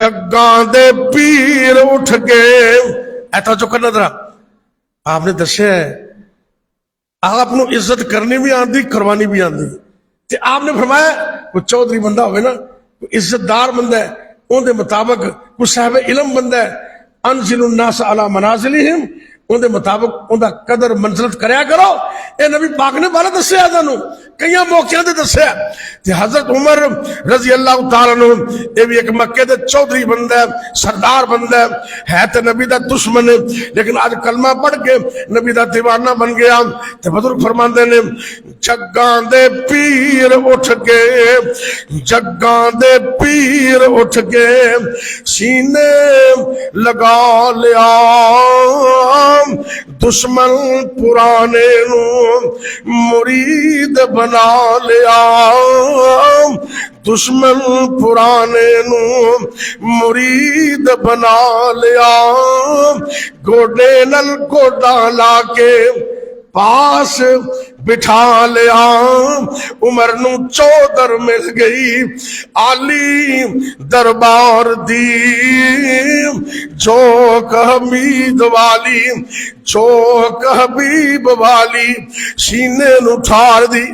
गांदे पीर उठ के ऐसा जो करना था आपने दसिया आप इज्जत करनी भी आती करवानी भी आती ते आपने फरमाया कोई चौधरी बंदा हो ना कोई इज्जतदार बंदा है उनके मुताबिक कोई साहब इलम बंदा है अनजिलुन नास अला मनाजिलिहिम उनके मुताबिक उनका कदर मंजिलत करया करो। ये नबी पाक ने बारे दसिया तुहानू कई मौकों से दसिया। हजरत उमर रजी अल्लाह तआला अन्हु ये भी एक मक्के दे चौधरी बंदा है सरदार बंदा है तो नबी दा दुश्मन है लेकिन आज कलमा पढ़ के नबी दा दीवाना बन गया। तो बुजुर्ग फरमाते ने जग्गां दे पीर उठ के जग्गां दे पीर उठ के सीने लगा लिया दुश्मन पुराने नू मुरीद बना लिया दुश्मन पुराने नू मुरीद बना लिया गोडे नल गोडा लाके पास बिठा लिया। उमर नू चौधर मिल गई आली दरबार दी चौक हमीद वाली चौक हबीब वाली सीने नू ठार दी।